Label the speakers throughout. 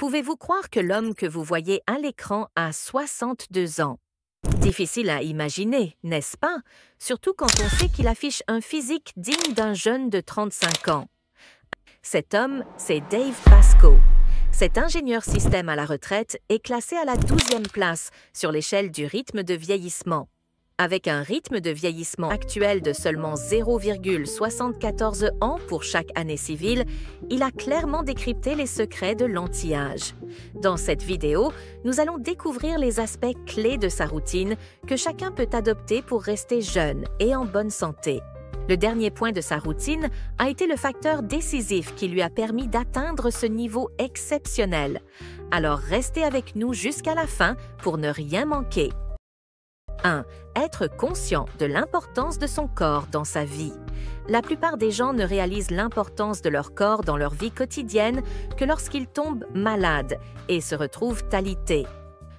Speaker 1: Pouvez-vous croire que l'homme que vous voyez à l'écran a 62 ans? Difficile à imaginer, n'est-ce pas? Surtout quand on sait qu'il affiche un physique digne d'un jeune de 35 ans. Cet homme, c'est Dave Pascoe. Cet ingénieur système à la retraite est classé à la 12e place sur l'échelle du rythme de vieillissement. Avec un rythme de vieillissement actuel de seulement 0,74 ans pour chaque année civile, il a clairement décrypté les secrets de l'anti-âge. Dans cette vidéo, nous allons découvrir les aspects clés de sa routine que chacun peut adopter pour rester jeune et en bonne santé. Le dernier point de sa routine a été le facteur décisif qui lui a permis d'atteindre ce niveau exceptionnel. Alors restez avec nous jusqu'à la fin pour ne rien manquer. 1. Être conscient de l'importance de son corps dans sa vie. La plupart des gens ne réalisent l'importance de leur corps dans leur vie quotidienne que lorsqu'ils tombent malades et se retrouvent alités.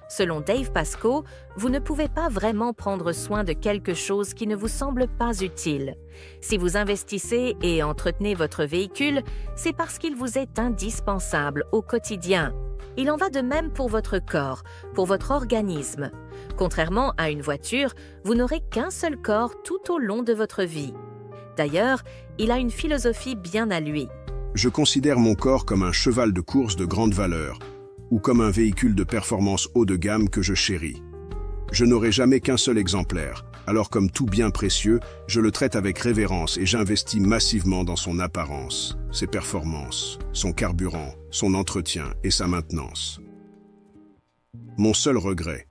Speaker 1: Selon Dave Pascoe, vous ne pouvez pas vraiment prendre soin de quelque chose qui ne vous semble pas utile. Si vous investissez et entretenez votre véhicule, c'est parce qu'il vous est indispensable au quotidien. Il en va de même pour votre corps, pour votre organisme. Contrairement à une voiture, vous n'aurez qu'un seul corps tout au long de votre vie. D'ailleurs, il a une philosophie bien à lui.
Speaker 2: Je considère mon corps comme un cheval de course de grande valeur, ou comme un véhicule de performance haut de gamme que je chéris. Je n'aurai jamais qu'un seul exemplaire, alors comme tout bien précieux, je le traite avec révérence et j'investis massivement dans son apparence, ses performances, son carburant, son entretien et sa maintenance. Mon seul regret,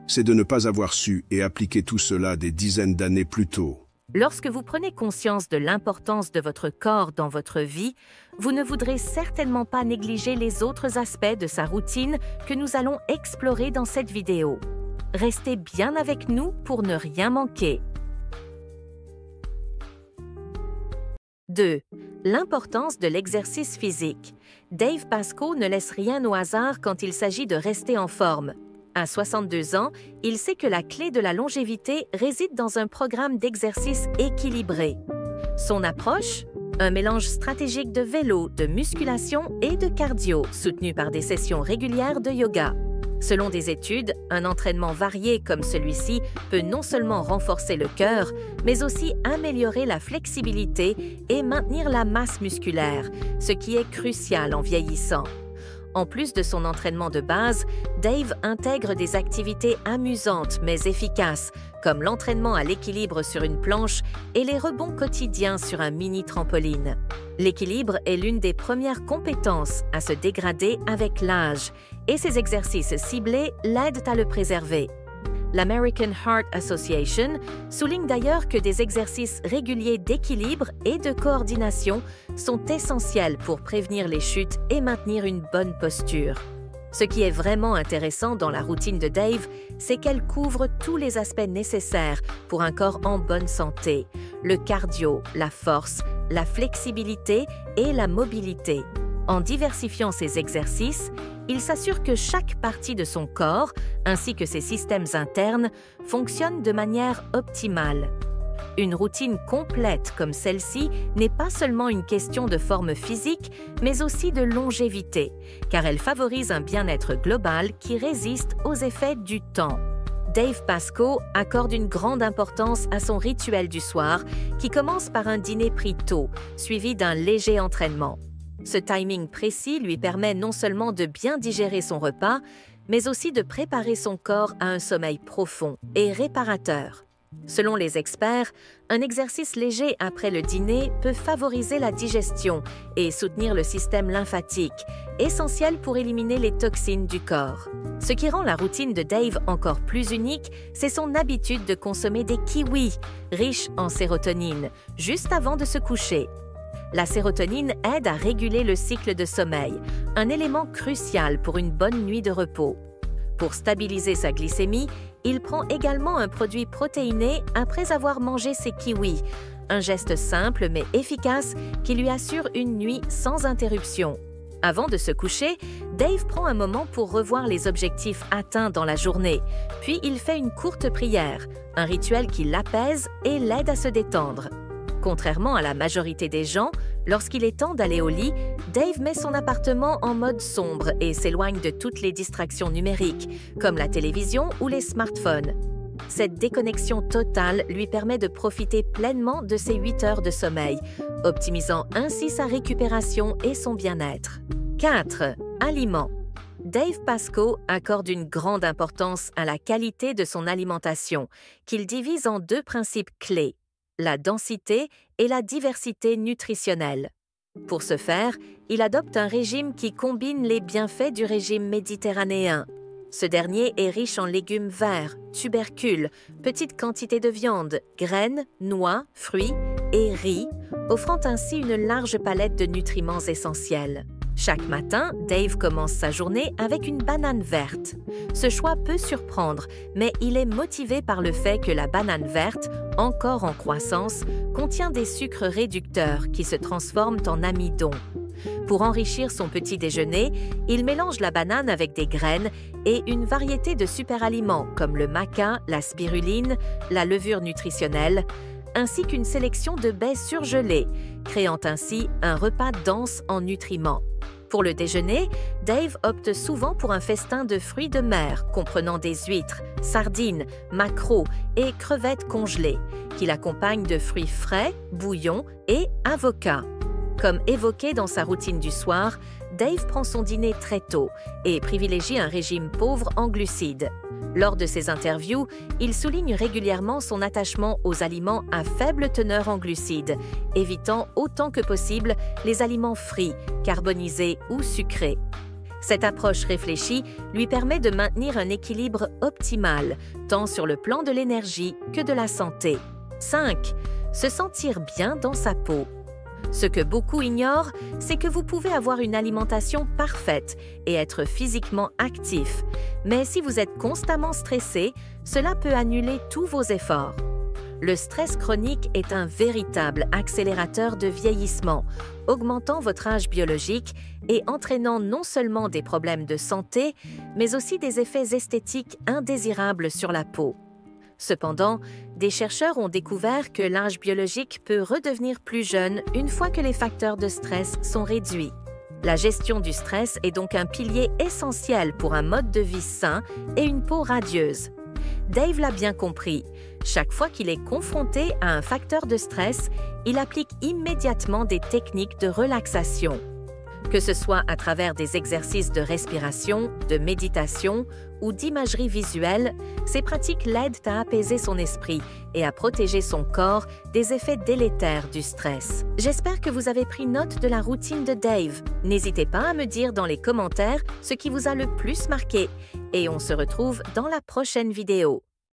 Speaker 2: c'est de ne pas avoir su et appliqué tout cela des dizaines d'années plus tôt.
Speaker 1: Lorsque vous prenez conscience de l'importance de votre corps dans votre vie, vous ne voudrez certainement pas négliger les autres aspects de sa routine que nous allons explorer dans cette vidéo. Restez bien avec nous pour ne rien manquer. 2. L'importance de l'exercice physique. Dave Pascoe ne laisse rien au hasard quand il s'agit de rester en forme. À 62 ans, il sait que la clé de la longévité réside dans un programme d'exercice équilibré. Son approche? Un mélange stratégique de vélo, de musculation et de cardio, soutenu par des sessions régulières de yoga. Selon des études, un entraînement varié comme celui-ci peut non seulement renforcer le cœur, mais aussi améliorer la flexibilité et maintenir la masse musculaire, ce qui est crucial en vieillissant. En plus de son entraînement de base, Dave intègre des activités amusantes mais efficaces, comme l'entraînement à l'équilibre sur une planche et les rebonds quotidiens sur un mini-trampoline. L'équilibre est l'une des premières compétences à se dégrader avec l'âge, et ces exercices ciblés l'aident à le préserver. L'American Heart Association souligne d'ailleurs que des exercices réguliers d'équilibre et de coordination sont essentiels pour prévenir les chutes et maintenir une bonne posture. Ce qui est vraiment intéressant dans la routine de Dave, c'est qu'elle couvre tous les aspects nécessaires pour un corps en bonne santé: le cardio, la force, la flexibilité et la mobilité. En diversifiant ses exercices, il s'assure que chaque partie de son corps, ainsi que ses systèmes internes, fonctionne de manière optimale. Une routine complète comme celle-ci n'est pas seulement une question de forme physique, mais aussi de longévité, car elle favorise un bien-être global qui résiste aux effets du temps. Dave Pascoe accorde une grande importance à son rituel du soir, qui commence par un dîner pris tôt, suivi d'un léger entraînement. Ce timing précis lui permet non seulement de bien digérer son repas, mais aussi de préparer son corps à un sommeil profond et réparateur. Selon les experts, un exercice léger après le dîner peut favoriser la digestion et soutenir le système lymphatique, essentiel pour éliminer les toxines du corps. Ce qui rend la routine de Dave encore plus unique, c'est son habitude de consommer des kiwis, riches en sérotonine, juste avant de se coucher. La sérotonine aide à réguler le cycle de sommeil, un élément crucial pour une bonne nuit de repos. Pour stabiliser sa glycémie, il prend également un produit protéiné après avoir mangé ses kiwis, un geste simple mais efficace qui lui assure une nuit sans interruption. Avant de se coucher, Dave prend un moment pour revoir les objectifs atteints dans la journée, puis il fait une courte prière, un rituel qui l'apaise et l'aide à se détendre. Contrairement à la majorité des gens, Lorsqu'il est temps d'aller au lit, Dave met son appartement en mode sombre et s'éloigne de toutes les distractions numériques, comme la télévision ou les smartphones. Cette déconnexion totale lui permet de profiter pleinement de ses 8 heures de sommeil, optimisant ainsi sa récupération et son bien-être. 4. Aliments. Dave Pascoe accorde une grande importance à la qualité de son alimentation, qu'il divise en 2 principes clés, la densité et la diversité nutritionnelle. Pour ce faire, il adopte un régime qui combine les bienfaits du régime méditerranéen. Ce dernier est riche en légumes verts, tubercules, petites quantités de viande, graines, noix, fruits et riz, offrant ainsi une large palette de nutriments essentiels. Chaque matin, Dave commence sa journée avec une banane verte. Ce choix peut surprendre, mais il est motivé par le fait que la banane verte, encore en croissance, contient des sucres réducteurs qui se transforment en amidon. Pour enrichir son petit déjeuner, il mélange la banane avec des graines et une variété de superaliments comme le maca, la spiruline, la levure nutritionnelle, ainsi qu'une sélection de baies surgelées, créant ainsi un repas dense en nutriments. Pour le déjeuner, Dave opte souvent pour un festin de fruits de mer comprenant des huîtres, sardines, maquereaux et crevettes congelées, qu'il accompagne de fruits frais, bouillon et avocats. Comme évoqué dans sa routine du soir, Dave prend son dîner très tôt et privilégie un régime pauvre en glucides. Lors de ses interviews, il souligne régulièrement son attachement aux aliments à faible teneur en glucides, évitant autant que possible les aliments frits, carbonisés ou sucrés. Cette approche réfléchie lui permet de maintenir un équilibre optimal, tant sur le plan de l'énergie que de la santé. 5. Se sentir bien dans sa peau. Ce que beaucoup ignorent, c'est que vous pouvez avoir une alimentation parfaite et être physiquement actif. Mais si vous êtes constamment stressé, cela peut annuler tous vos efforts. Le stress chronique est un véritable accélérateur de vieillissement, augmentant votre âge biologique et entraînant non seulement des problèmes de santé, mais aussi des effets esthétiques indésirables sur la peau. Cependant, des chercheurs ont découvert que l'âge biologique peut redevenir plus jeune une fois que les facteurs de stress sont réduits. La gestion du stress est donc un pilier essentiel pour un mode de vie sain et une peau radieuse. Dave l'a bien compris. Chaque fois qu'il est confronté à un facteur de stress, il applique immédiatement des techniques de relaxation. Que ce soit à travers des exercices de respiration, de méditation ou d'imagerie visuelle, ces pratiques l'aident à apaiser son esprit et à protéger son corps des effets délétères du stress. J'espère que vous avez pris note de la routine de Dave. N'hésitez pas à me dire dans les commentaires ce qui vous a le plus marqué. Et on se retrouve dans la prochaine vidéo.